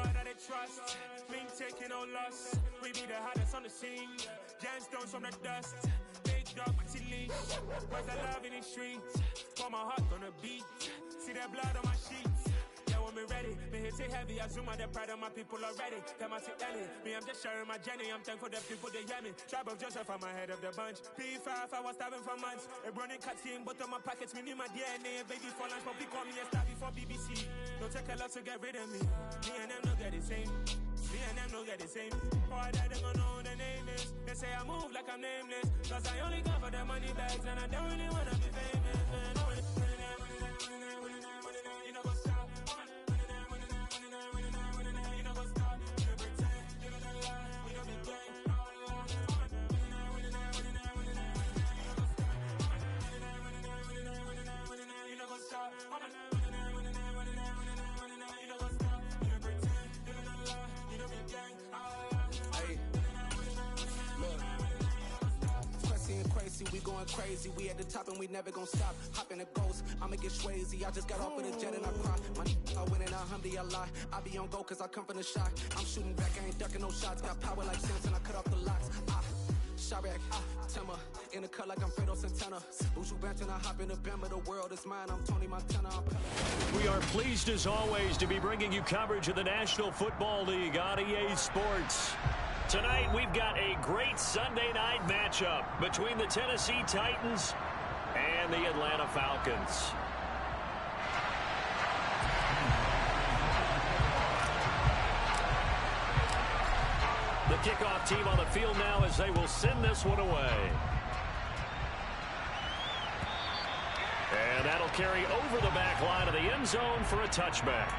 God that they trust. Mean taking no loss. We be the hardest on the scene. Gemstones from the dust. Big dog, but leash. Where's the love in the streets? Pour my heart on the beat. See that blood on my sheets. Yeah, when me ready, me hit it heavy. I zoom out the pride of my people already. Them I see Ellie. Me, I'm just sharing my journey. I'm thankful the people they hear me. Tribe of Joseph, I'm ahead of the bunch. P5, I was starving for months. A running cutscene, but on my pockets, me need my DNA. Baby for lunch, but we call me a star before BBC. Don't take a lot to get rid of me. Me and them don't get the same. Me and them don't get the same. Boy, that they gonna know who the name is. They say I move like I'm nameless. Cause I only come for the money bags. And I don't really wanna be famous, man. You know what's up? You know what's up? You pretend, you don't lie. We don't be gang. You know what's up? We going crazy, we at the top and we never gonna stop. Hop in a ghost, I'ma get swayzy. I just got off of the jet and I cry. My I win and alhamdulillah. I be on go cause I come from the shot. I'm shooting back, I ain't ducking no shots. Got power like Samson, I cut off the locks. Sharek, Timmer, in the cut like I'm Fredo Santana. Buju Banton, I hop in the Bama, the world is mine. I'm Tony Montana. We are pleased as always to be bringing you coverage of the National Football League on EA Sports. Tonight, we've got a great Sunday night matchup between the Tennessee Titans and the Atlanta Falcons. The kickoff team on the field now as they will send this one away. And that'll carry over the back line of the end zone for a touchback.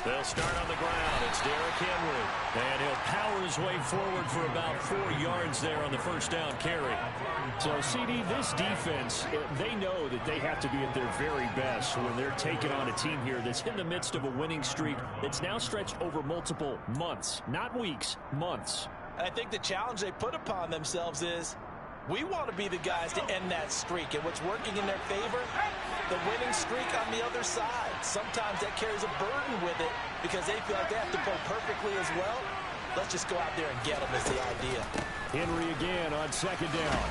They'll start on the ground. It's Derrick Henry. And he'll power his way forward for about 4 yards there on the first down carry. So, CD, this defense, they know that they have to be at their very best when they're taking on a team here that's in the midst of a winning streak that's now stretched over multiple months, not weeks, months. And I think the challenge they put upon themselves is we want to be the guys to end that streak. And what's working in their favor? The winning streak on the other side. Sometimes that carries a burden with it because they feel like they have to play perfectly as well. Let's just go out there and get them is the idea. Henry again on second down.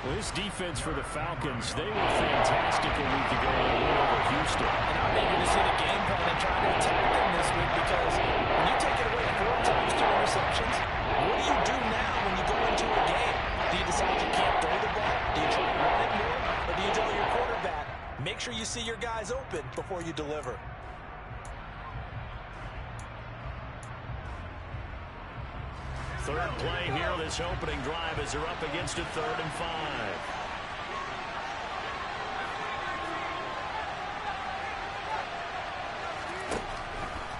Well, this defense for the Falcons, they were fantastic a week ago in a win over Houston. And I'm eager to see the game plan and try to attack them this week because when you take it away 4 times, 2 interceptions, what do you do now when you go into a game? Do you decide you can't throw the ball? Do you try to run it more? Or do you tell your quarterback, make sure you see your guys open before you deliver? Third play here, this opening drive as they're up against a 3rd and 5.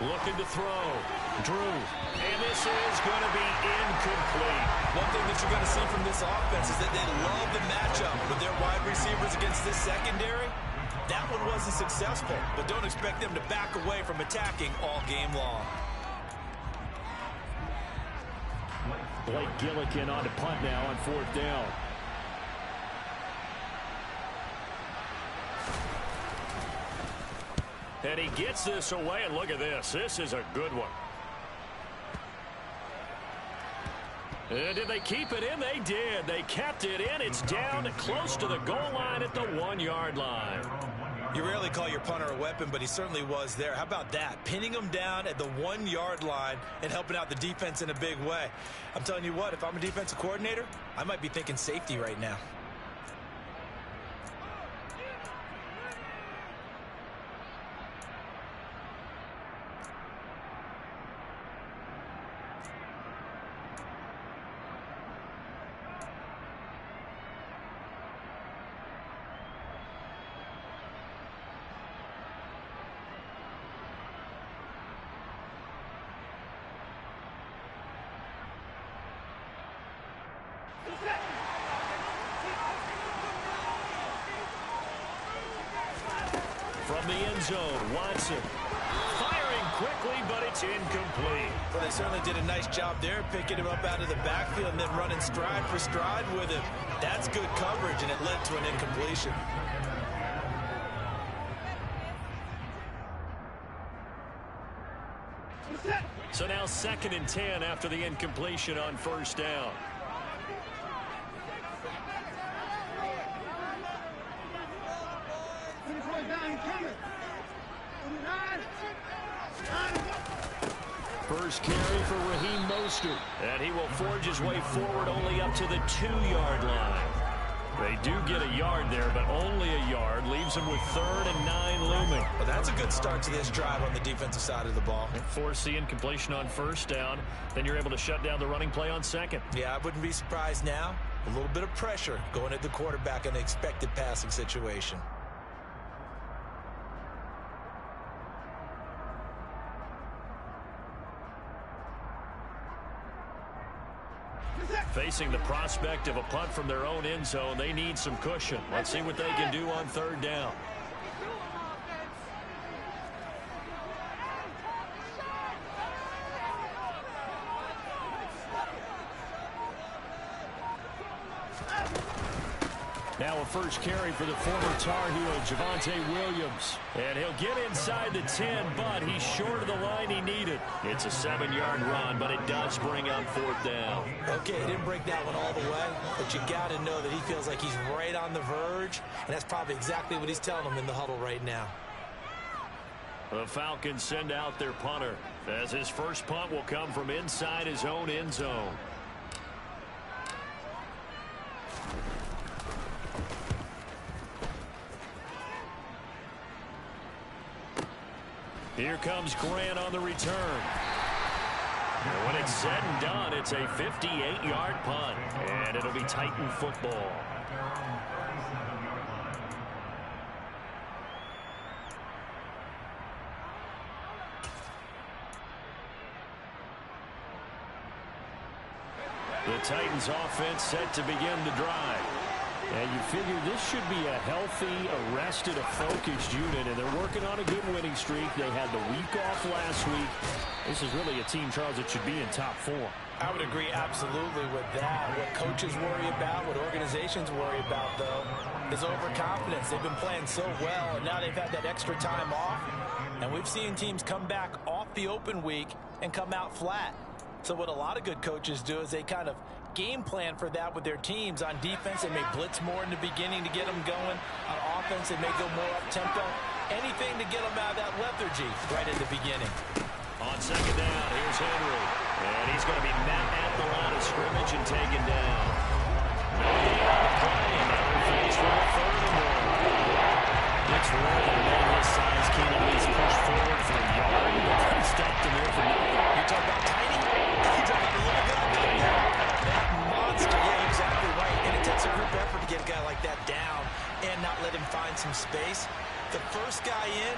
Looking to throw. Drew. And this is going to be incomplete. One thing that you're going to see from this offense is that they love the matchup with their wide receivers against this secondary. That one wasn't successful, but don't expect them to back away from attacking all game long. Blake Gillikin on to punt now on 4th down. And he gets this away, and look at this. This is a good one. And did they keep it in? They did. They kept it in. It's down close to the goal line at the 1-yard line. You rarely call your punter a weapon, but he certainly was there. How about that? Pinning him down at the 1-yard line and helping out the defense in a big way. I'm telling you what, if I'm a defensive coordinator, I might be thinking safety right now. From the end zone, Watson firing quickly, but it's incomplete. Well, they certainly did a nice job there, picking him up out of the backfield and then running stride for stride with him. That's good coverage, and it led to an incompletion. So now 2nd and 10 after the incompletion on first down. First carry for Raheem Mostert, and he will forge his way forward only up to the 2-yard line. They do get a yard there, but only a yard. Leaves them with 3rd and 9 looming. Well, that's a good start to this drive on the defensive side of the ball. Force the incompletion on first down. Then you're able to shut down the running play on 2nd. Yeah, I wouldn't be surprised now. A little bit of pressure going at the quarterback in the expected passing situation. Facing the prospect of a punt from their own end zone, they need some cushion. Let's see what they can do on 3rd down. Now a first carry for the former Tar Heel, Javonte Williams. And he'll get inside the 10, but he's short of the line he needed. It's a 7-yard run, but it does bring up 4th down. Okay, he didn't break that one all the way, but you got to know that he feels like he's right on the verge, and that's probably exactly what he's telling them in the huddle right now. The Falcons send out their punter, as his first punt will come from inside his own end zone. Here comes Grant on the return. And when it's said and done, it's a 58-yard punt, and it'll be Titan football. The Titans offense set to begin the drive. And you figure this should be a healthy, arrested, a focused unit, and they're working on a good winning streak. They had the week off last week. This is really a team, Charles, that should be in top form. I would agree absolutely with that. What coaches worry about, what organizations worry about, though, is overconfidence. They've been playing so well, and now they've had that extra time off. And we've seen teams come back off the open week and come out flat. So what a lot of good coaches do is they kind of game plan for that with their teams. On defense, they may blitz more in the beginning to get them going. On offense, they may go more up-tempo. Anything to get them out of that lethargy right at the beginning. On 2nd down, here's Henry. And he's going to be met at the line of scrimmage and taken down. No gain on the play, and now they're faced with a 3rd and 1. It's rare that a man his size can at least push forward for a yard, but he stopped him there for nothing. You talk about tiny? You talk about the little guy? That monster, yeah, exactly right. And it takes a group effort to get a guy like that down and not let him find some space. The first guy in,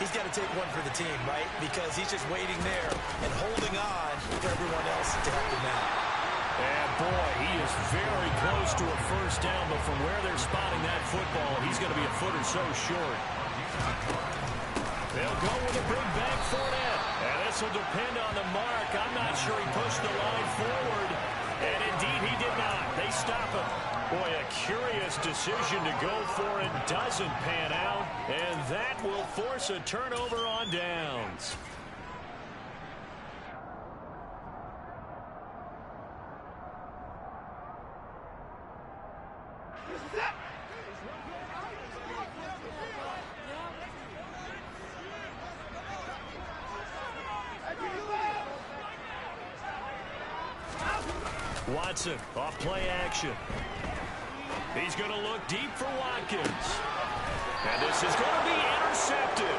he's got to take one for the team, right? Because he's just waiting there and holding on for everyone else to help him out. And boy, he is very close to a first down, but from where they're spotting that football, he's going to be a foot or so short. They'll go with a big back foot in. And this will depend on the mark. I'm not sure he pushed the line forward. And indeed, he did not. They stop him. Boy, a curious decision to go for it. Doesn't pan out. And that will force a turnover on downs. Watson off play action. He's going to look deep for Watkins. And this is going to be intercepted.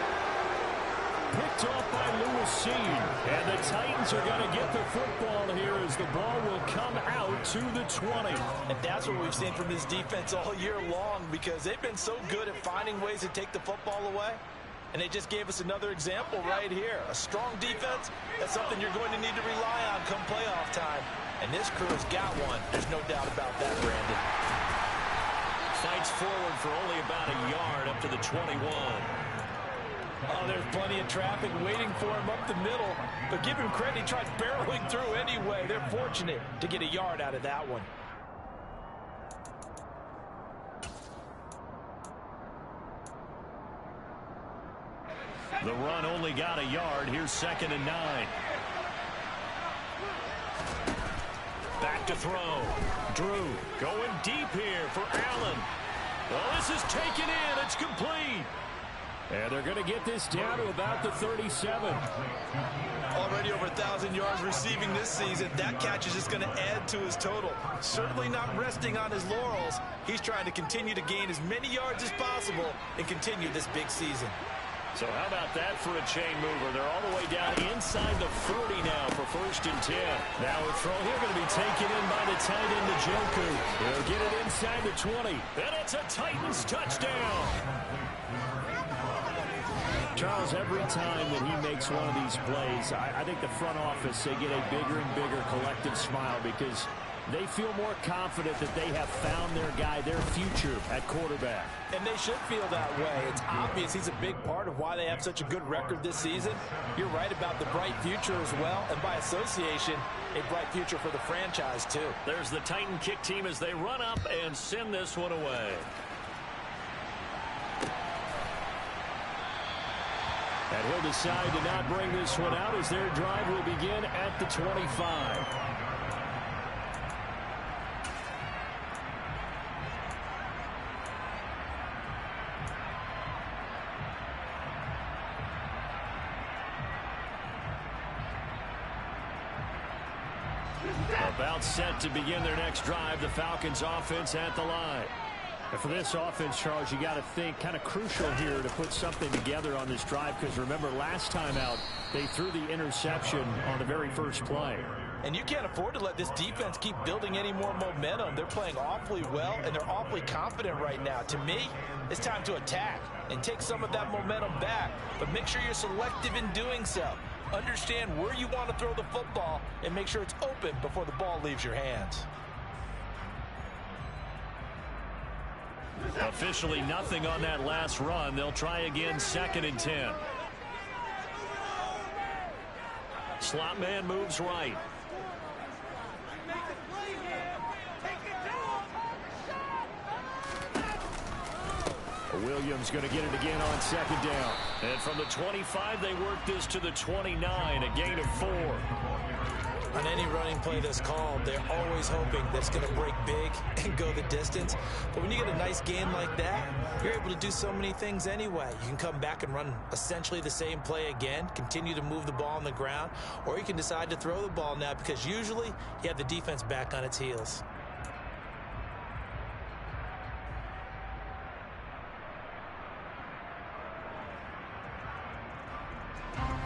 Picked off by Lewis. And the Titans are going to get the football here as the ball will come out to the 20. And that's what we've seen from this defense all year long, because they've been so good at finding ways to take the football away. And they just gave us another example right here. A strong defense, that's something you're going to need to rely on come playoff time. And this crew has got one. There's no doubt about that, Brandon. Fights forward for only about a yard up to the 21. Oh, there's plenty of traffic waiting for him up the middle. But give him credit, he tried barreling through anyway. They're fortunate to get a yard out of that one. The run only got a yard. Here's 2nd and 9. Back to throw. Drew going deep here for Allen. Well, this is taken in. It's complete. And they're going to get this down to about the 37. Already over 1,000 yards receiving this season. That catch is just going to add to his total. Certainly not resting on his laurels. He's trying to continue to gain as many yards as possible and continue this big season. So how about that for a chain mover? They're all the way down inside the 40 now for 1st and 10. Now a throw here going to be taken in by the tight end, Njoku. They'll get it inside the 20. And it's a Titans touchdown. Charles, every time that he makes one of these plays, I think the front office, they get a bigger and bigger collective smile because they feel more confident that they have found their guy, their future at quarterback. And they should feel that way. It's obvious he's a big part of why they have such a good record this season. You're right about the bright future as well, and by association, a bright future for the franchise too. There's the Titan kick team as they run up and send this one away. And he'll decide to not bring this one out as their drive will begin at the 25. About set to begin their next drive, the Falcons offense at the line. And for this offense, Charles, you got to think kind of crucial here to put something together on this drive because remember last time out they threw the interception on the very first play. And you can't afford to let this defense keep building any more momentum. They're playing awfully well and they're awfully confident right now. To me, it's time to attack and take some of that momentum back, but make sure you're selective in doing so. Understand where you want to throw the football and make sure it's open before the ball leaves your hands. Officially nothing on that last run. They'll try again 2nd and 10. Slot man moves right. Williams going to get it again on 2nd down. And from the 25, they work this to the 29, a gain of 4. On any running play that's called, they're always hoping that it's going to break big and go the distance. But when you get a nice gain like that, you're able to do so many things anyway. You can come back and run essentially the same play again, continue to move the ball on the ground, or you can decide to throw the ball now because usually you have the defense back on its heels.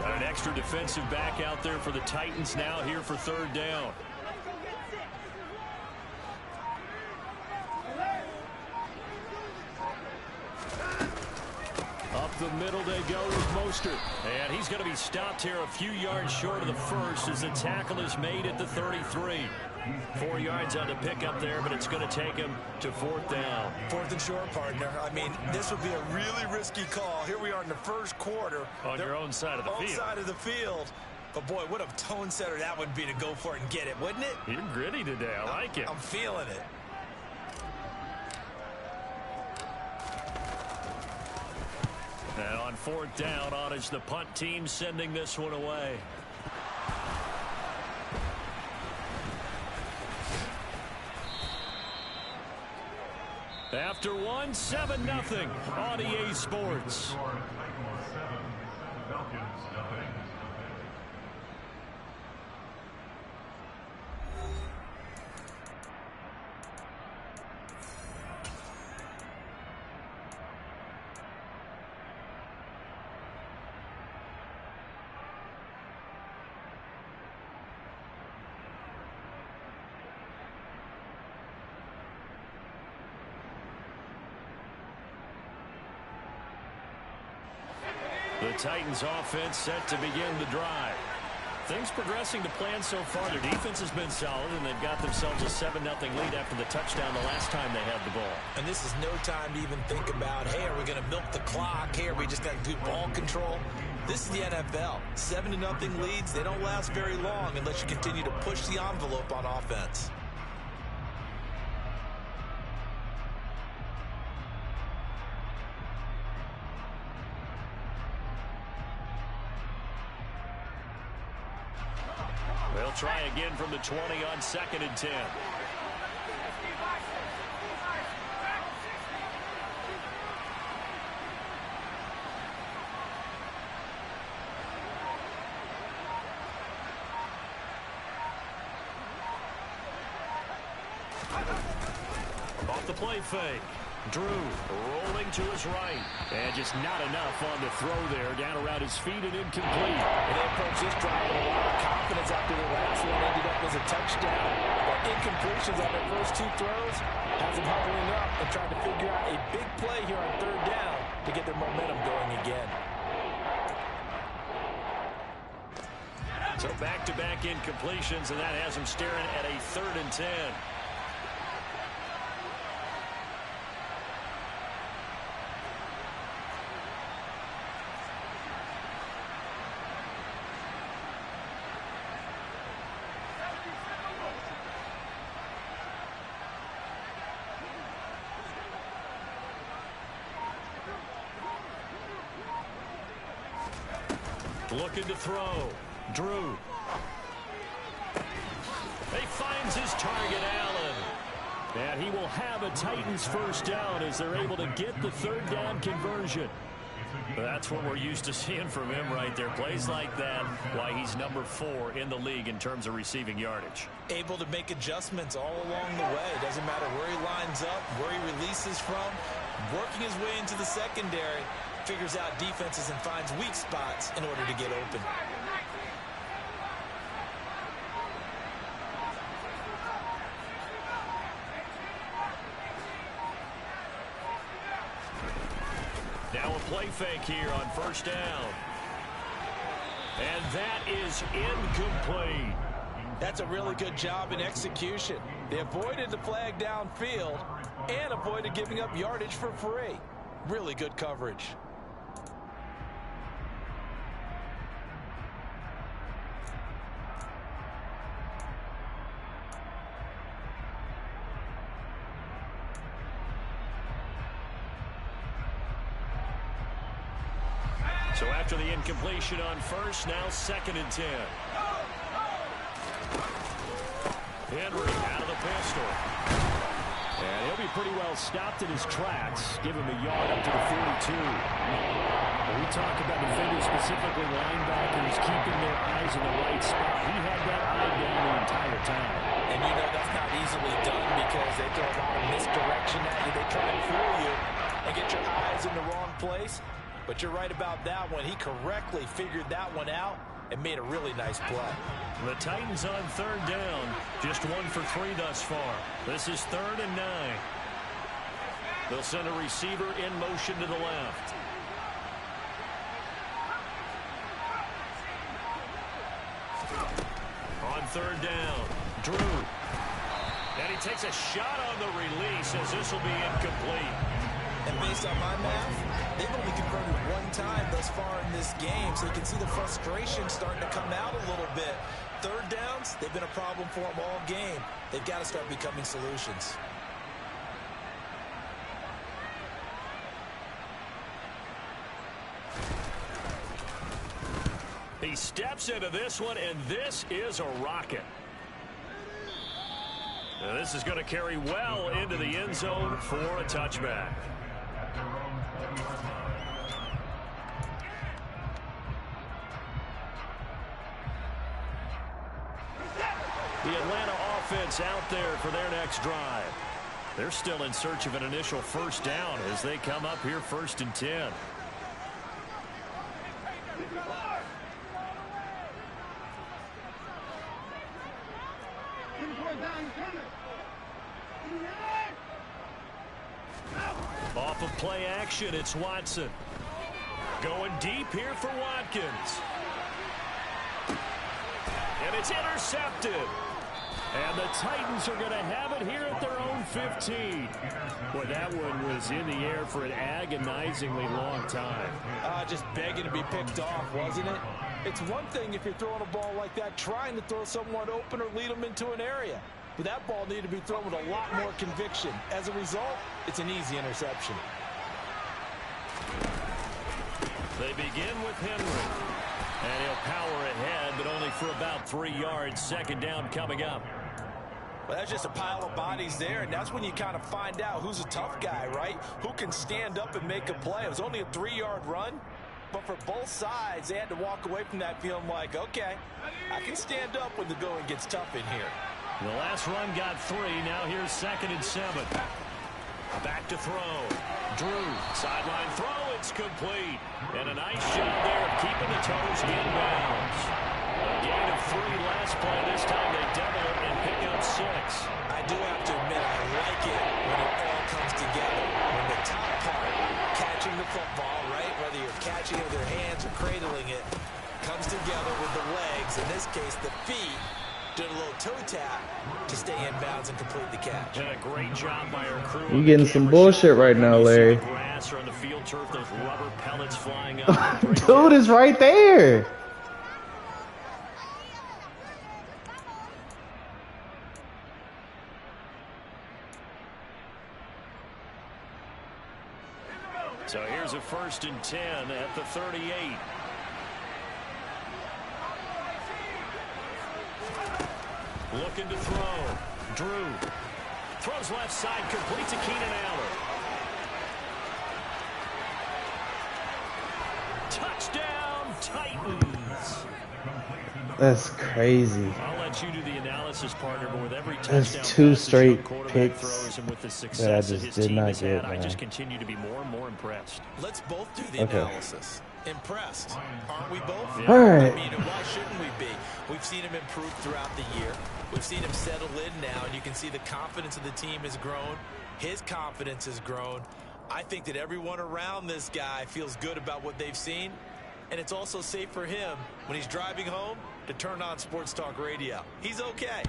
Got an extra defensive back out there for the Titans now here for 3rd down. Up the middle they go with Mostert. And he's going to be stopped here a few yards short of the first as the tackle is made at the 33. 4 yards on the pickup there, but it's going to take him to 4th down. 4th and short, partner. I mean, this would be a really risky call. Here we are in the first quarter. On your own side of the field. Side of the field. But, boy, what a tone setter that would be to go for it and get it, wouldn't it? You're gritty today. I like it. I'm feeling it. And on 4th down, Ottage, the punt team sending this one away. After 7-0 on EA Sports. The Titans offense set to begin the drive. Things progressing to plan so far. Their defense has been solid, and they've got themselves a 7-0 lead after the touchdown the last time they had the ball. And this is no time to even think about, hey, are we going to milk the clock? Hey, are we just going to do ball control? This is the NFL. 7-0 leads, they don't last very long unless you continue to push the envelope on offense. They'll try again from the 20 on 2nd and 10. Off the play fake. Drew rolling to his right. And just not enough on the throw there. Down around his feet and incomplete. And they approach this drive with a lot of confidence after the last one ended up as a touchdown. But incompletions on their first 2 throws has them huddling up and trying to figure out a big play here on 3rd down to get their momentum going again. So back-to-back incompletions, and that has them staring at a 3rd and 10. Looking to throw. Drew. He finds his target, Allen. And he will have a Titans first down as they're able to get the 3rd down conversion. That's what we're used to seeing from him right there. Plays like that, why he's number 4 in the league in terms of receiving yardage. Able to make adjustments all along the way. Doesn't matter where he lines up, where he releases from. Working his way into the secondary. Figures out defenses and finds weak spots in order to get open. Now a play fake here on 1st down. And that is incomplete. That's a really good job in execution. They avoided the flag downfield and avoided giving up yardage for free. Really good coverage. So after the incompletion on 1st, now 2nd and 10. Henry out of the pistol. And he'll be pretty well stopped in his tracks. Give him a yard up to the 42. When we talk about defenders, specifically linebackers, keeping their eyes in the right spot. He had that eye down the entire time. And you know that's not easily done because they throw a lot of misdirection at you. They try and fool you and get your eyes in the wrong place. But you're right about that one. He correctly figured that one out and made a really nice play. The Titans on 3rd down. Just 1 for 3 thus far. This is 3rd and 9. They'll send a receiver in motion to the left. On 3rd down, Drew. And he takes a shot on the release as this will be incomplete. And based on my math, they've only converted 1 time thus far in this game, so you can see the frustration starting to come out a little bit. 3rd downs, they've been a problem for them all game. They've got to start becoming solutions. He steps into this one, and this is a rocket. Now this is going to carry well into the end zone for a touchback. The Atlanta offense out there for their next drive. They're still in search of an initial 1st down as they come up here 1st and 10. Off of play action, it's Watson. Going deep here for Watkins. And it's intercepted. And the Titans are going to have it here at their own 15. Boy, that one was in the air for an agonizingly long time. Just begging to be picked off, wasn't it? It's one thing if you're throwing a ball like that, trying to throw someone open or lead them into an area. But that ball needed to be thrown with a lot more conviction. As a result, it's an easy interception. They begin with Henry. And he'll power ahead, but only for about 3 yards. Second down coming up. Well, that's just a pile of bodies there, and that's when you kind of find out who's a tough guy, right? Who can stand up and make a play. It was only a 3-yard run, but for both sides, they had to walk away from that feeling like, okay, I can stand up when the going gets tough in here. The last run got 3. Now here's 2nd and 7. Back to throw. Drew, sideline throw, it's complete. And a nice job there of keeping the toes in bounds. A gain of 3 last play. This time they double it and pick up 6. I do have to admit, I like it when it all comes together. When the top part, catching the football, right, whether you're catching it with your hands or cradling it, comes together with the legs, in this case the feet, did a little toe tap to stay in bounds and complete the catch. And a great job by our crew. You getting some bullshit right now, Larry. Grass or on the field turf, those rubber pellets flying up. Dude is right there. So here's a 1st and 10 at the 38. Looking to throw. Drew. Throws left side, complete to Keenan Allen. Touchdown, Titans. That's crazy. I'll let you do the analysis, partner, but with every That's touchdown 2 pass straight quarterback picks throws and with the that I success that just his did team not has get, had, I man. just continue to be more and more impressed. Let's both do the analysis. Impressed, aren't we both? Yeah. All right. I mean, why shouldn't we be? We've seen him improve throughout the year. We've seen him settle in now, and you can see the confidence of the team has grown. His confidence has grown. I think that everyone around this guy feels good about what they've seen, and it's also safe for him when he's driving home to turn on Sports Talk Radio. He's okay.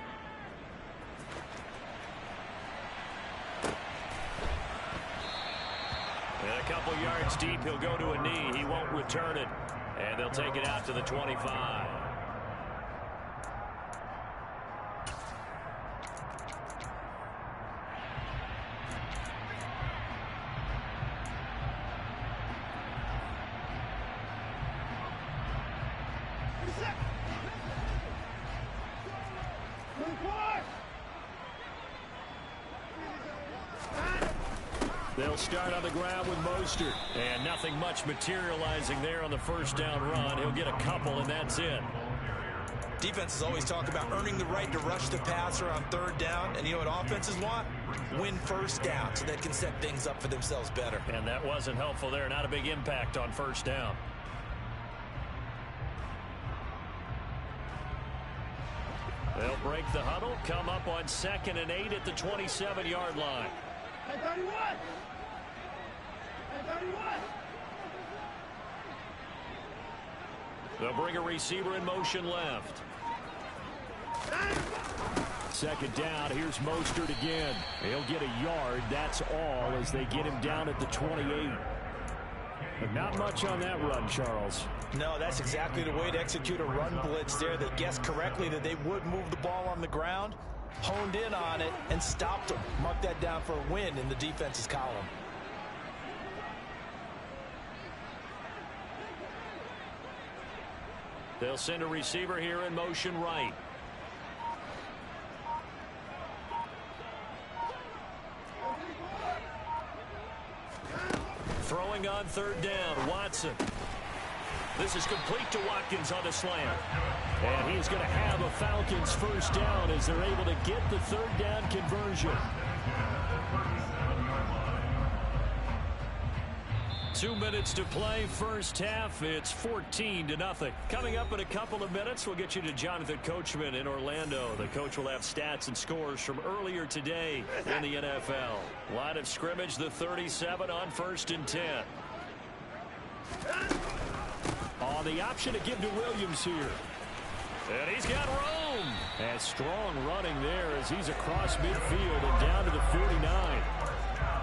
And a couple yards deep, he'll go to a knee. He won't return it. And they'll take it out to the 25. They'll start on the ground with Mostert. And nothing much materializing there on the 1st down run. He'll get a couple, and that's it. Defenses always talk about earning the right to rush the passer on 3rd down. And you know what offenses want? Win 1st down so they can set things up for themselves better. And that wasn't helpful there. Not a big impact on 1st down. They'll break the huddle, come up on 2nd and 8 at the 27-yard line. They'll bring a receiver in motion left. 2nd down. Here's Mostert again. He'll get a yard. That's all as they get him down at the 28. But not much on that run, Charles. No, that's exactly the way to execute a run blitz there. They guessed correctly that they would move the ball on the ground, honed in on it, and stopped them. Mark that down for a win in the defense's column. They'll send a receiver here in motion right. Throwing on 3rd down, Watson. This is complete to Watkins on the slant. And he's going to have a Falcons 1st down as they're able to get the 3rd down conversion. 2 minutes to play, 1st half. It's 14-0. Coming up in a couple of minutes, we'll get you to Jonathan Coachman in Orlando. The coach will have stats and scores from earlier today in the NFL. Line of scrimmage, the 37 on 1st and 10. Now the option to give to Williams here. And he's got room. And strong running there as he's across midfield and down to the 49.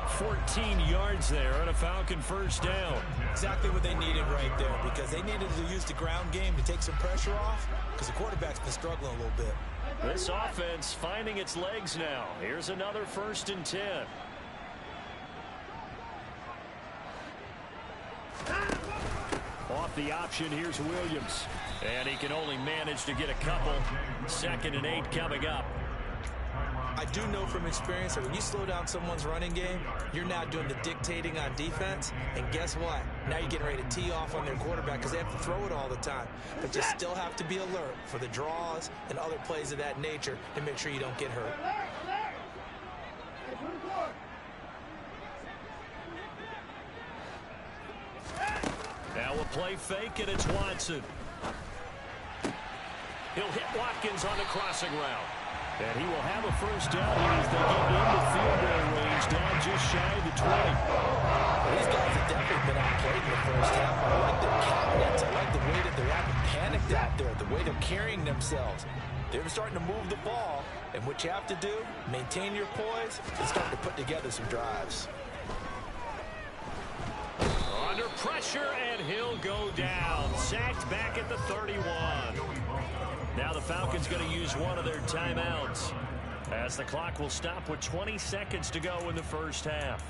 14 yards there and a Falcon first down. Exactly what they needed right there, because they needed to use the ground game to take some pressure off, because the quarterback's been struggling a little bit. This offense finding its legs now. Here's another 1st and 10. Off the option, here's Williams. And he can only manage to get a couple. 2nd and 8 coming up. I do know from experience that when you slow down someone's running game, you're now doing the dictating on defense. And guess what? Now you're getting ready to tee off on their quarterback because they have to throw it all the time. But you still have to be alert for the draws and other plays of that nature to make sure you don't get hurt. Now we'll play fake, and it's Watson. He'll hit Watkins on the crossing route. And he will have a first down as they get into field goal range, down just shy of the 20. These guys have definitely been outplayed in the first half. I like their cabinets. I like the way that they're acting panicked out there, the way they're carrying themselves. They're starting to move the ball, and what you have to do, maintain your poise and start to put together some drives. Under pressure, and he'll go down. Sacked back at the 31. Now the Falcons going to use one of their timeouts as the clock will stop with 20 seconds to go in the first half.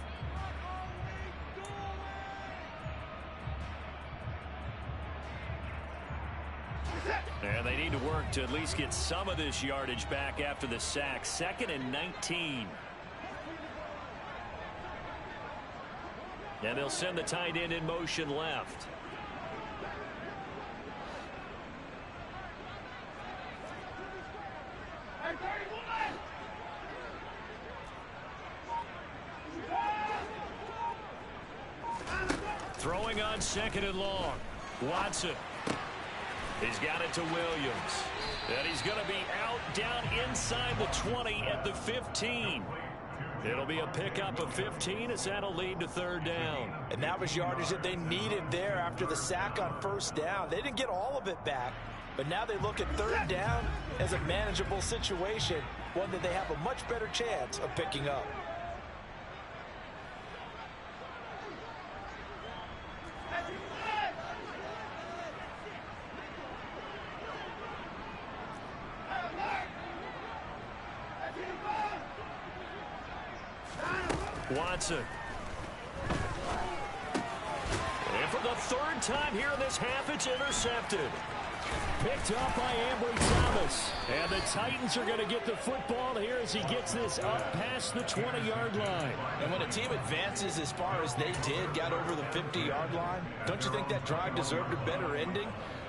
And they need to work to at least get some of this yardage back after the sack. 2nd and 19. And they'll send the tight end in motion left. Throwing on 2nd and long. Watson. He's got it to Williams. And he's going to be out down inside the 20 at the 15. It'll be a pickup of 15 as that'll lead to 3rd down. And that was yardage that they needed there after the sack on 1st down. They didn't get all of it back, but now they look at 3rd down as a manageable situation, one that they have a much better chance of picking up. Watson. And for the 3rd time here in this half, it's intercepted. Picked up by Ambry Thomas. And the Titans are going to get the football here as he gets this up past the 20-yard line. And when a team advances as far as they did, got over the 50-yard line, don't you think that drive deserved a better ending?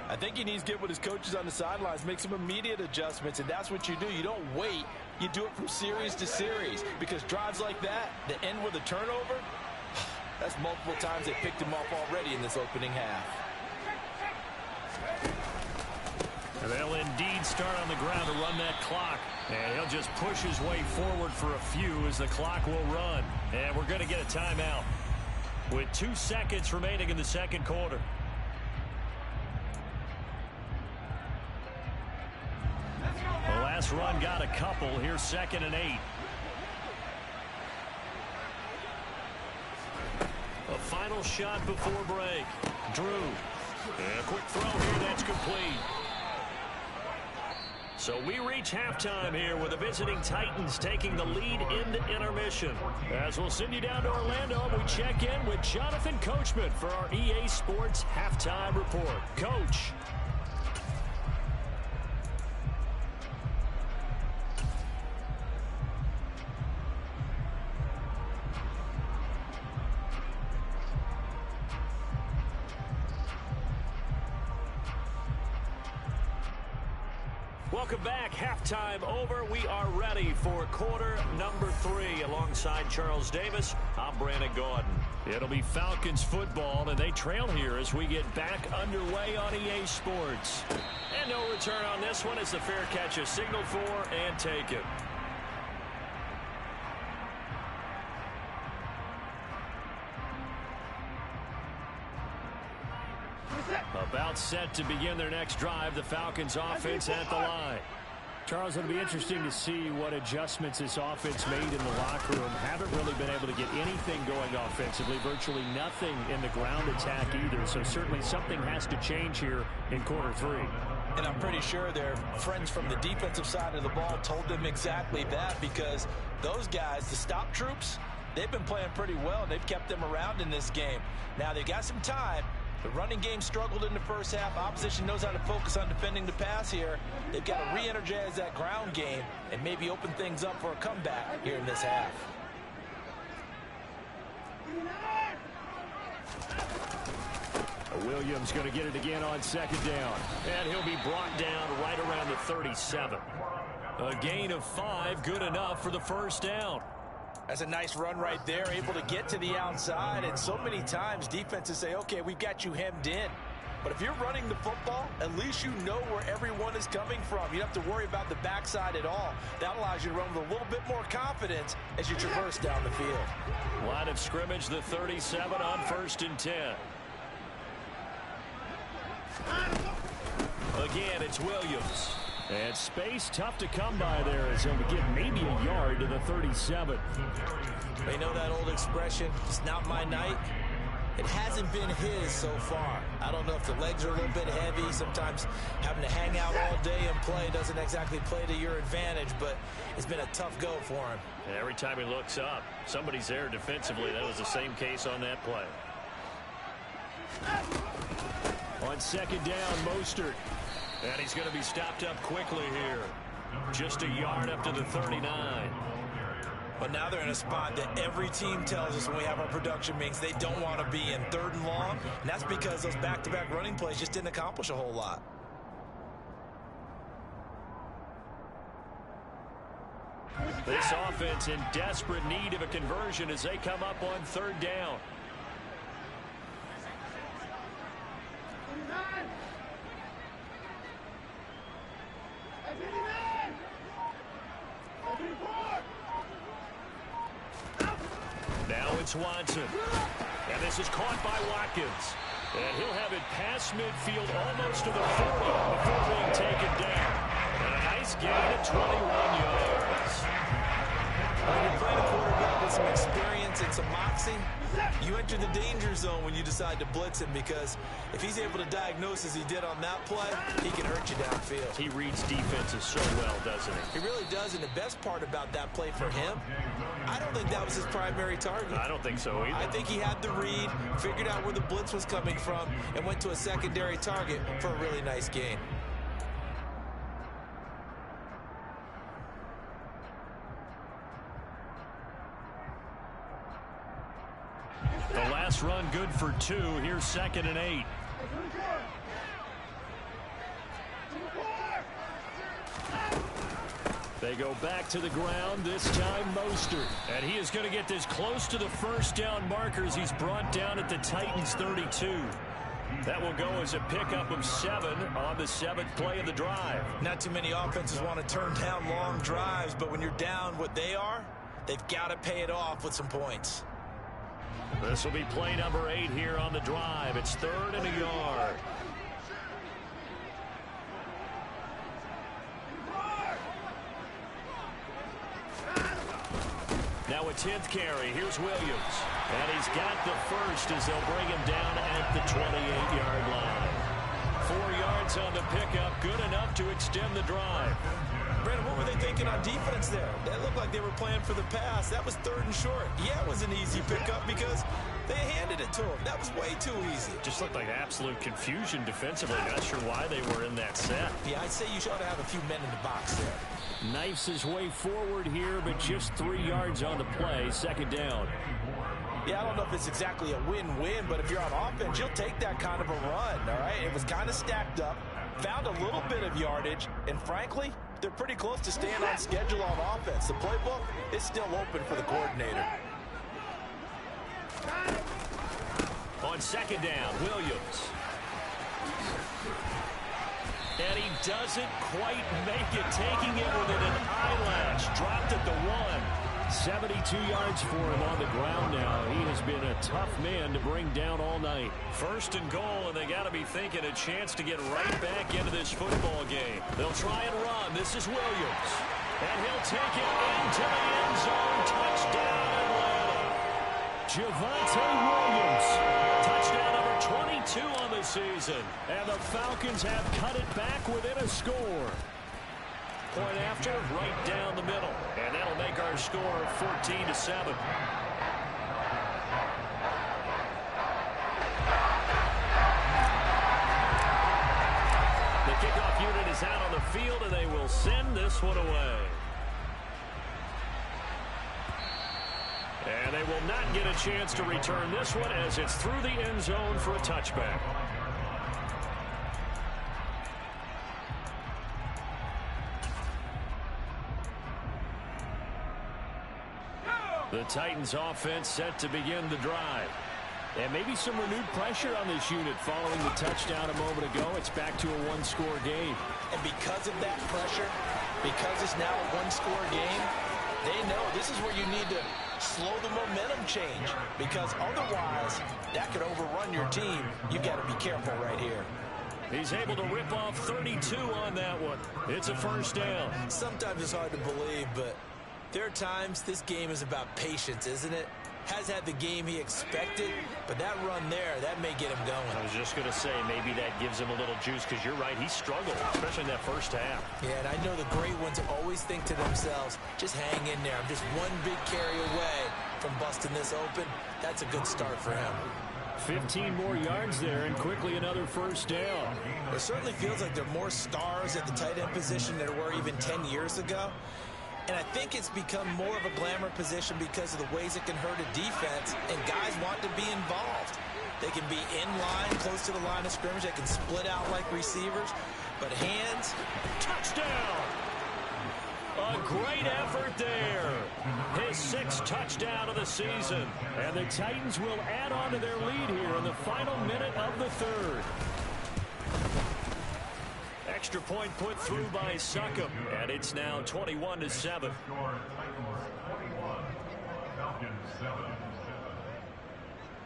I think he needs to get with his coaches on the sidelines, make some immediate adjustments, and that's what you do. You don't wait. You do it from series to series, because drives like that end with a turnover, that's multiple times they picked him off already in this opening half. And they'll indeed start on the ground to run that clock. And he'll just push his way forward for a few as the clock will run. And we're going to get a timeout with 2 seconds remaining in the 2nd quarter. The last run got a couple. Here's 2nd and 8. A final shot before break. Drew. And a quick throw here. That's complete. So we reach halftime here with the visiting Titans taking the lead in the intermission. As we'll send you down to Orlando, we check in with Jonathan Coachman for our EA Sports Halftime Report. Coach. Welcome back. Halftime over. We are ready for quarter number 3. Alongside Charles Davis, I'm Brandon Gordon. It'll be Falcons football, and they trail here as we get back underway on EA Sports. And no return on this one as the fair catch is signaled for and taken. About set to begin their next drive, the Falcons offense at the line. Charles, it'll be interesting to see what adjustments this offense made in the locker room. Haven't really been able to get anything going offensively, virtually nothing in the ground attack either. So certainly something has to change here in quarter 3. And I'm pretty sure their friends from the defensive side of the ball told them exactly that, because those guys, the stop troops, they've been playing pretty well. They've kept them around in this game. Now they've got some time. The running game struggled in the first half. Opposition knows how to focus on defending the pass here. They've got to re-energize that ground game and maybe open things up for a comeback here in this half. Williams going to get it again on second down. And he'll be brought down right around the 37. A gain of 5, good enough for the first down. That's a nice run right there, able to get to the outside. And so many times defenses say, okay, we've got you hemmed in. But if you're running the football, at least you know where everyone is coming from. You don't have to worry about the backside at all. That allows you to run with a little bit more confidence as you traverse down the field. Line of scrimmage, the 37 on 1st and 10. Again, it's Williams. And space tough to come by there as he'll get maybe a yard to the 37. They know that old expression, it's not my night. It hasn't been his so far. I don't know if the legs are a little bit heavy. Sometimes having to hang out all day and play doesn't exactly play to your advantage, but it's been a tough go for him. And every time he looks up, somebody's there defensively. That was the same case on that play. On second down, Mostert. And he's going to be stopped up quickly here. Just a yard up to the 39. But now they're in a spot that every team tells us when we have our production meetings they don't want to be in, 3rd and long. And that's because those back-to-back running plays just didn't accomplish a whole lot. This offense in desperate need of a conversion as they come up on 3rd down. Now it's Watson. And this is caught by Watkins. And he'll have it past midfield almost to the 40 before being taken down. And a nice gain of 21 yards. When you're playing a quarterback with some experience and some moxie, you enter the danger zone when you decide to blitz him, because if he's able to diagnose as he did on that play, he can hurt you downfield. He reads defenses so well, doesn't he? He really does, and the best part about that play for him, I don't think that was his primary target. I don't think so either. I think he had the read, figured out where the blitz was coming from, and went to a secondary target for a really nice gain. The last run good for 2. Here's 2nd and 8. They go back to the ground, this time Mostert. And he is going to get this close to the first down markers. He's brought down at the Titans 32. That will go as a pickup of 7 on the 7th play of the drive. Not too many offenses want to turn down long drives, but when you're down what they are, they've got to pay it off with some points. This will be play number 8 here on the drive. It's 3rd and a yard. Now a 10th carry. Here's Williams. And he's got the first as they'll bring him down at the 28-yard line. 4 yards on the pickup. Good enough to extend the drive. Brandon, what were they thinking on defense there? That looked like they were playing for the pass. That was 3rd and short. Yeah, it was an easy pickup because they handed it to him. That was way too easy. Just looked like absolute confusion defensively. Not sure why they were in that set. Yeah, I'd say you should have a few men in the box there. Knifes his way forward here, but just 3 yards on the play. 2nd down. Yeah, I don't know if it's exactly a win-win, but if you're on offense, you'll take that kind of a run, all right? It was kind of stacked up, found a little bit of yardage, and frankly, they're pretty close to staying on schedule on offense. The playbook is still open for the coordinator. On 2nd down, Williams. And he doesn't quite make it, taking it within an eyelash. Dropped at the 1. 72 yards for him on the ground now. He has been a tough man to bring down all night. First and goal, and they got to be thinking a chance to get right back into this football game. They'll try and run. This is Williams. And he'll take it into the end zone. Touchdown, Atlanta. Javonte Williams. Touchdown number 22 on the season. And the Falcons have cut it back within a score. Point after, right down the middle. And that'll make our score 14-7. The kickoff unit is out on the field, and they will send this one away. And they will not get a chance to return this one as it's through the end zone for a touchback. The Titans offense set to begin the drive. And maybe some renewed pressure on this unit following the touchdown a moment ago. It's back to a one-score game. And because of that pressure, because it's now a one-score game, they know this is where you need to slow the momentum change, because otherwise that could overrun your team. You've got to be careful right here. He's able to rip off 32 on that one. It's a first down. Sometimes it's hard to believe, but there are times this game is about patience, isn't it? Has had the game he expected, but that run there, that may get him going. I was just going to say, maybe that gives him a little juice, because you're right, he struggled, especially in that first half. Yeah, and I know the great ones always think to themselves, just hang in there. I'm just one big carry away from busting this open. That's a good start for him. 15 more yards there, and quickly another first down. It certainly feels like there are more stars at the tight end position than there were even 10 years ago. And I think it's become more of a glamour position because of the ways it can hurt a defense, and guys want to be involved. They can be in line, close to the line of scrimmage. They can split out like receivers. But hands, touchdown! A great effort there. His 6th touchdown of the season. And the Titans will add on to their lead here in the final minute of the third. Extra point put through by Succop, and it's now 21-7.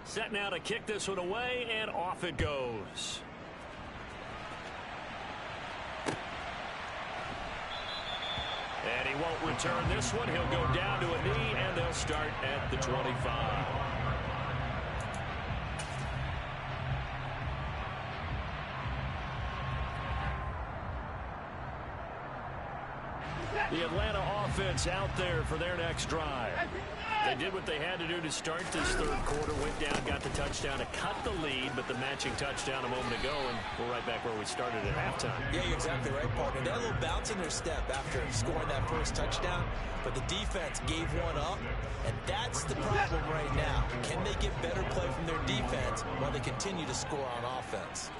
Set now to kick this one away, and off it goes. And he won't return this one. He'll go down to a knee, and they'll start at the 25. The Atlanta offense out there for their next drive. They did what they had to do to start this third quarter. Went down, got the touchdown to cut the lead, but the matching touchdown a moment ago, and we're right back where we started at halftime. Yeah, you're exactly right, partner. They had a little bounce in their step after scoring that first touchdown, but the defense gave one up, and that's the problem right now. Can they get better play from their defense while they continue to score on offense?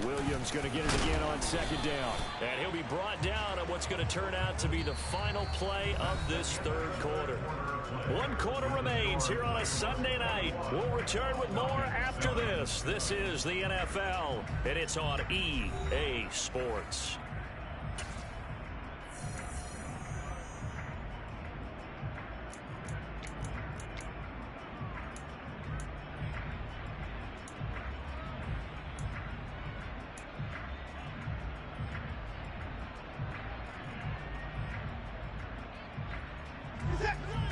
Williams going to get it again on second down. And he'll be brought down on what's going to turn out to be the final play of this third quarter. 1 quarter remains here on a Sunday night. We'll return with more after this. This is the NFL, and it's on EA Sports.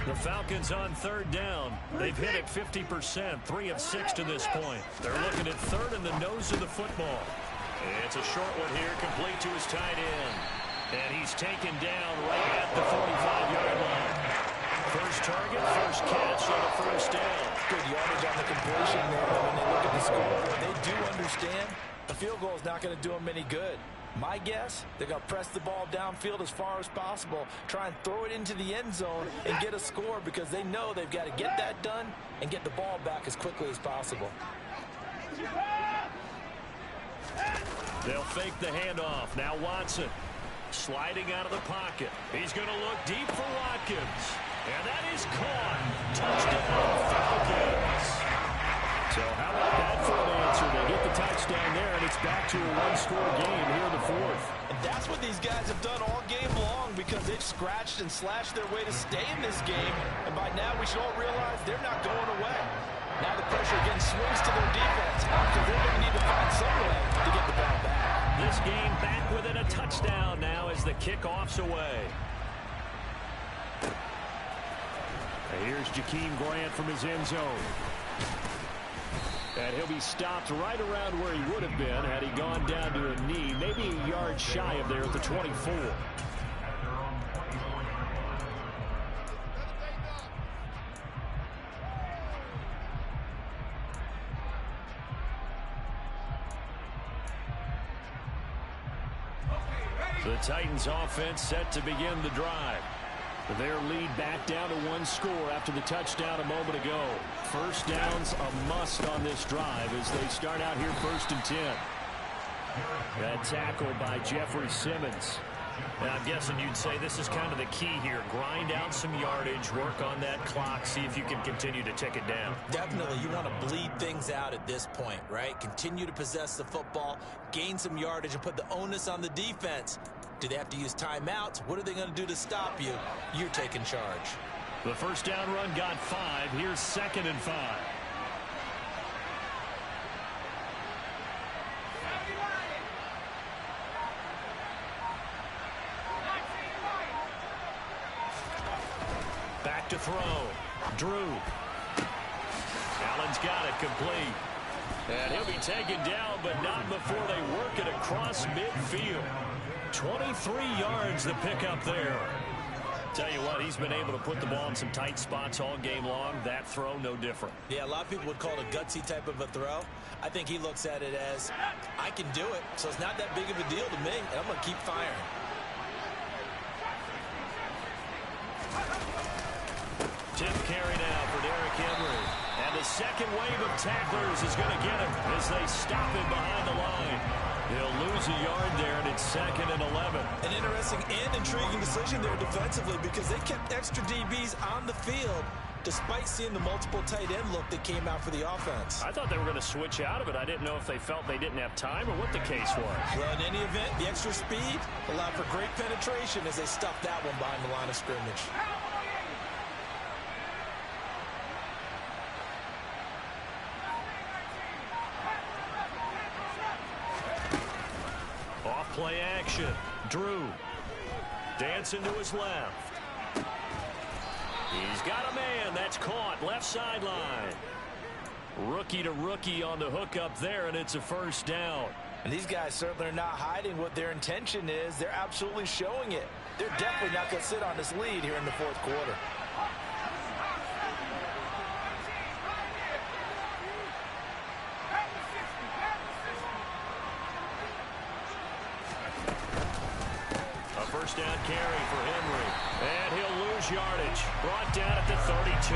The Falcons on third down. They've hit it 50%, 3 of 6 to this point. They're looking at third in the nose of the football. It's a short one here, complete to his tight end. And he's taken down right at the 45-yard line. First target, first catch on the first down. Good yardage on the completion there. When they look at the score, they do understand the field goal is not going to do them any good. My guess, they're going to press the ball downfield as far as possible, try and throw it into the end zone and get a score, because they know they've got to get that done and get the ball back as quickly as possible. They'll fake the handoff. Now Watson sliding out of the pocket. He's going to look deep for Watkins. And that is caught. Touchdown, Falcons. So how about that for an answer? They get the touchdown there, and it's back to a one-score game here in the fourth. And that's what these guys have done all game long because they've scratched and slashed their way to stay in this game. And by now, we should all realize they're not going away. Now the pressure again swings to their defense because they're going to need to find some way to get the ball back. This game back within a touchdown now as the kickoff's away. Here's Jakeem Grant from his end zone. And he'll be stopped right around where he would have been had he gone down to a knee, maybe a yard shy of there at the 24. The Titans offense set to begin the drive. Their lead back down to one score after the touchdown a moment ago. First down's a must on this drive as they start out here 1st and 10. That tackle by Jeffrey Simmons. And I'm guessing you'd say this is kind of the key here. Grind out some yardage, work on that clock, see if you can continue to tick it down. Definitely. You want to bleed things out at this point, right? Continue to possess the football, gain some yardage, and put the onus on the defense. Do they have to use timeouts? What are they going to do to stop you? You're taking charge. The first down run got 5. Here's 2nd and 5. Back to throw. Drew. Allen's got it complete. And he'll be taken down, but not before they work it across midfield. 23 yards the pickup there. Tell you what, he's been able to put the ball in some tight spots all game long. That throw, no different. Yeah, a lot of people would call it a gutsy type of a throw. I think he looks at it as, I can do it, so it's not that big of a deal to me, and I'm going to keep firing. Tip carry now for Derrick Henry. And the second wave of tacklers is going to get him as they stop him behind the line. He'll lose a yard there, and it's 2nd and 11. An interesting and intriguing decision there defensively because they kept extra DBs on the field despite seeing the multiple tight end look that came out for the offense. I thought they were going to switch out of it. I didn't know if they felt they didn't have time or what the case was. Well, in any event, the extra speed allowed for great penetration as they stuffed that one behind the line of scrimmage. Play action. Drew. Dancing to his left. He's got a man. That's caught. Left sideline. Rookie to rookie on the hook up there, and it's a first down. And these guys certainly are not hiding what their intention is. They're absolutely showing it. They're definitely not going to sit on this lead here in the fourth quarter. First down carry for Henry. And he'll lose yardage. Brought down at the 32.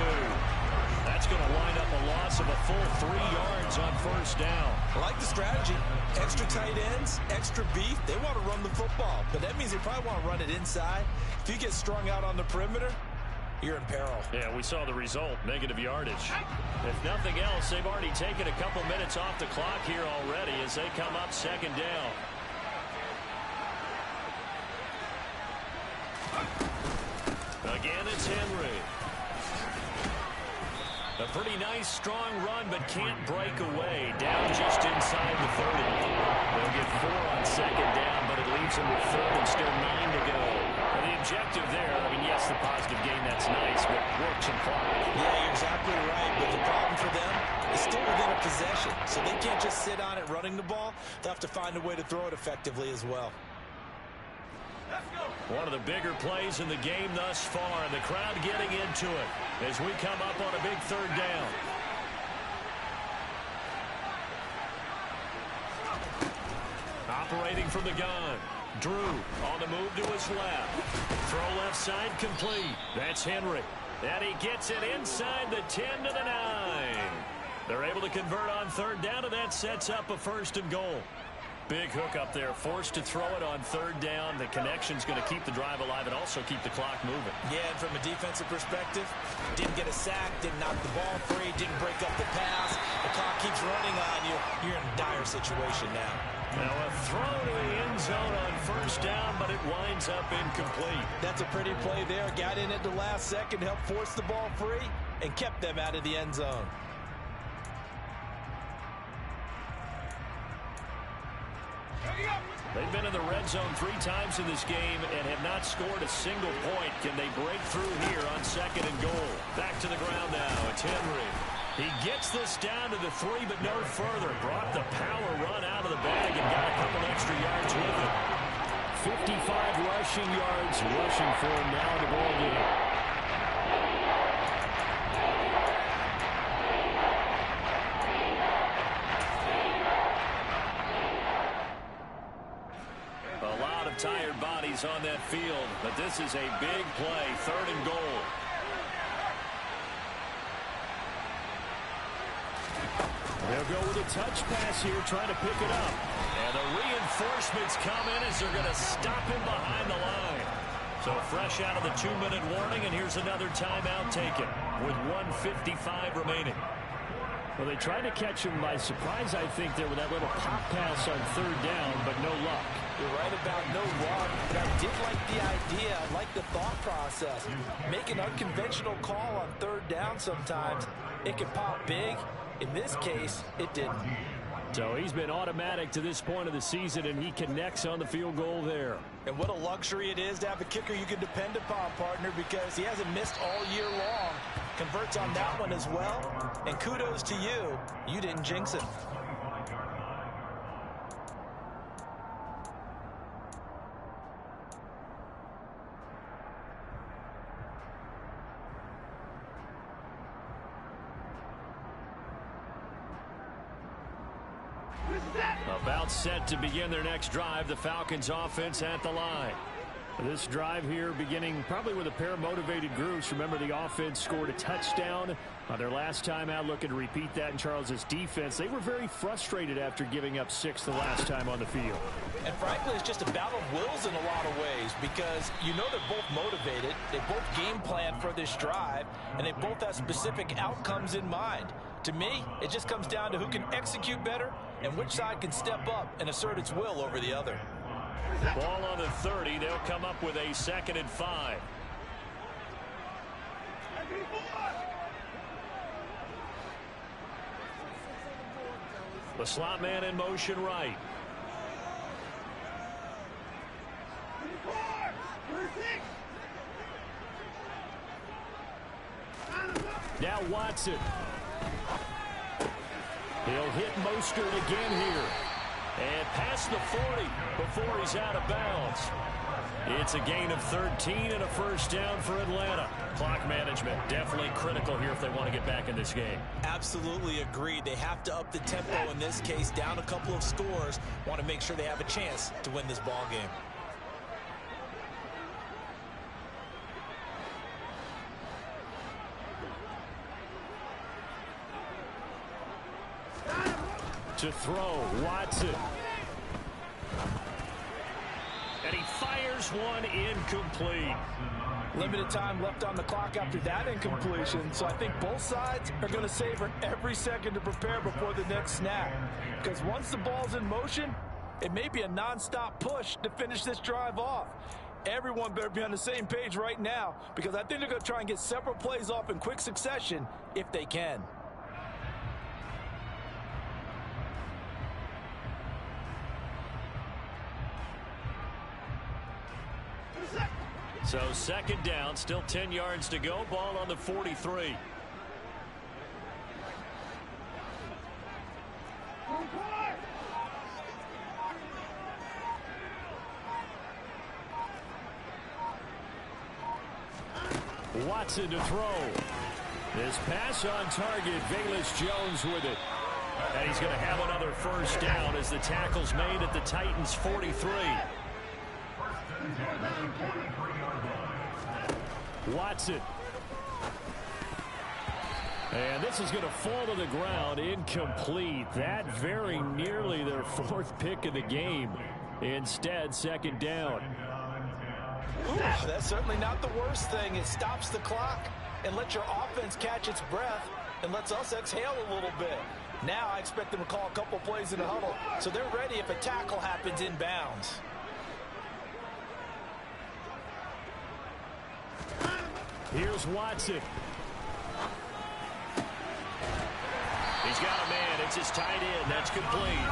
That's going to wind up a loss of a full 3 yards on first down. I like the strategy. Extra tight ends, extra beef. They want to run the football, but that means they probably want to run it inside. If you get strung out on the perimeter, you're in peril. Yeah, we saw the result, negative yardage. If nothing else, they've already taken a couple minutes off the clock here already as they come up 2nd down. Again, it's Henry. A pretty nice, strong run, but can't break away. Down just inside the 30. They'll get 4 on 2nd down, but it leaves them with 3rd and still 9 to go. And the objective there, I mean, yes, the positive gain, that's nice, but work some clock. Yeah, you're exactly right. But the problem for them is still within a possession. So they can't just sit on it running the ball. They'll have to find a way to throw it effectively as well. One of the bigger plays in the game thus far, and the crowd getting into it as we come up on a big 3rd down. Operating from the gun. Drew on the move to his left. Throw left side complete. That's Henry. And he gets it inside the 10 to the 9. They're able to convert on 3rd down, and that sets up a 1st and goal. Big hook up there, forced to throw it on third down. The connection's going to keep the drive alive and also keep the clock moving. Yeah, and from a defensive perspective, didn't get a sack, didn't knock the ball free, didn't break up the pass. The clock keeps running on you. You're in a dire situation now. Now a throw to the end zone on first down, but it winds up incomplete. That's a pretty play there. Got in at the last second, helped force the ball free, and kept them out of the end zone. They've been in the red zone 3 times in this game and have not scored a single point. Can they break through here on second and goal? Back to the ground now. It's Henry. He gets this down to the 3, but no further. Brought the power run out of the bag and got a couple extra yards with it. 55 rushing yards rushing for him now in the ball game. Tired bodies on that field, but this is a big play, 3rd and goal. They'll go with a touch pass here, trying to pick it up. And the reinforcements come in as they're going to stop him behind the line. So fresh out of the 2-minute warning, and here's another timeout taken with 1:55 remaining. Well, they tried to catch him by surprise, I think, there with that little pop pass on 3rd down, but no luck. You're right about no luck, but I did like the idea. I like the thought process. Make an unconventional call on 3rd down sometimes. It can pop big. In this case, it didn't. So he's been automatic to this point of the season, and he connects on the field goal there. And what a luxury it is to have a kicker you can depend upon, partner, because he hasn't missed all year long. Converts on that one as well. And kudos to you. You didn't jinx him. About set to begin their next drive. The Falcons offense at the line. This drive here beginning probably with a pair of motivated groups. Remember, the offense scored a touchdown on their last time out. Looking to repeat that in Charles's defense. They were very frustrated after giving up 6 the last time on the field. And frankly, it's just a battle of wills in a lot of ways, because you know they're both motivated. They both game plan for this drive, and they both have specific outcomes in mind. To me, it just comes down to who can execute better and which side can step up and assert its will over the other. Ball on the 30. They'll come up with a 2nd and 5. The slot man in motion right. Now Watson. He'll hit Mostert again here. And past the 40 before he's out of bounds. It's a gain of 13 and a first down for Atlanta. Clock management definitely critical here if they want to get back in this game. Absolutely agreed. They have to up the tempo in this case, down a couple of scores. Want to make sure they have a chance to win this ball game. To throw, Watson. And he fires one incomplete. Limited time left on the clock after that incompletion, so I think both sides are going to savor every second to prepare before the next snap. Because once the ball's in motion, it may be a non-stop push to finish this drive off. Everyone better be on the same page right now, because I think they're going to try and get several plays off in quick succession if they can. So 2nd down, still 10 yards to go. Ball on the 43. Watson to throw. This pass on target. Velus Jones with it. And he's going to have another first down as the tackle's made at the Titans' 43. Watson. And this is going to fall to the ground, incomplete. That very nearly their fourth pick of the game. Instead, second down. Ooh, that's certainly not the worst thing. It stops the clock and lets your offense catch its breath and lets us exhale a little bit. Now I expect them to call a couple plays in the huddle, so they're ready if a tackle happens inbounds. Here's Watson. He's got a man. It's his tight end. That's complete.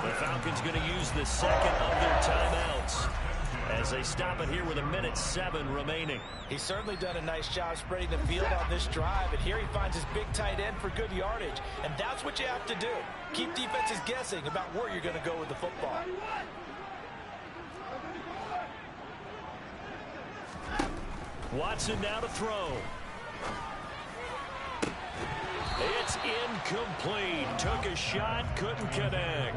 The Falcons going to use the second of their timeouts as they stop it here with 1:07 remaining. He's certainly done a nice job spreading the field on this drive, and here he finds his big tight end for good yardage. And that's what you have to do. Keep defenses guessing about where you're going to go with the football. Watson now to throw. It's incomplete. Took a shot, couldn't connect.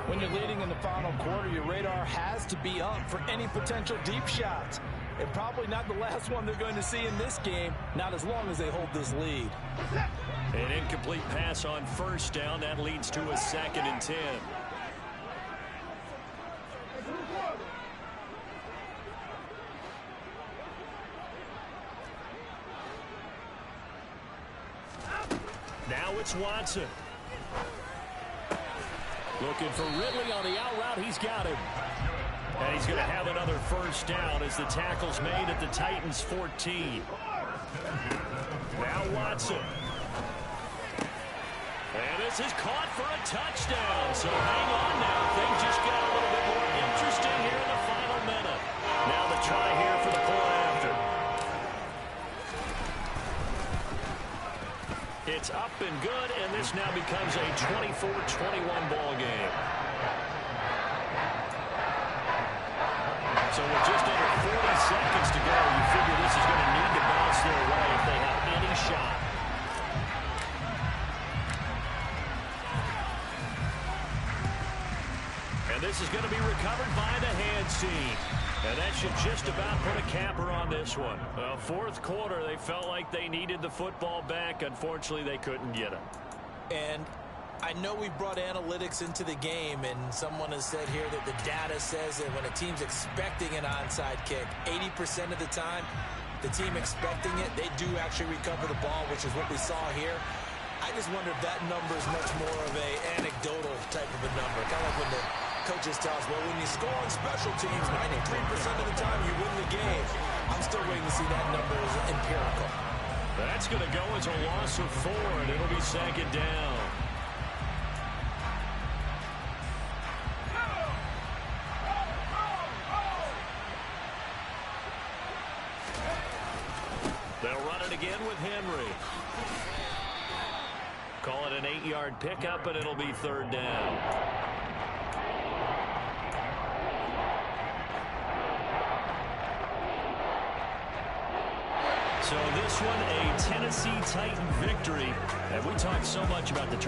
When you're leading in the final quarter, your radar has to be up for any potential deep shots. And probably not the last one they're going to see in this game, not as long as they hold this lead. An incomplete pass on first down. That leads to a 2nd and 10. Now it's Watson. Looking for Ridley on the out route. He's got him. And he's going to have another first down as the tackle's made at the Titans' 14. Now Watson. And this is caught for a touchdown. So hang on now. Things just got a little bit more interesting here in the final minute. Now the try here for the point after. It's up and good, and this now becomes a 24-21 ball game. So with just under 40 seconds to go, you figure this is going to need to bounce their way if they have any shot. And this is going to be recovered by the hands team. And that should just about put a capper on this one. Fourth quarter, they felt like they needed the football back. Unfortunately, they couldn't get it. And I know we brought analytics into the game, and someone has said here that the data says that when a team's expecting an onside kick, 80% of the time, the team expecting it, they do actually recover the ball, which is what we saw here. I just wonder if that number is much more of a anecdotal type of a number. Kind of like when the coaches tell us, well, when you score on special teams, 93% of the time you win the game. I'm still waiting to see that number as empirical. That's going to go as a loss of 4, and it'll be second down. They'll run it again with Henry. Call it an 8-yard pickup, and it'll be third down. So this one, a Tennessee Titan victory. And we talked so much about the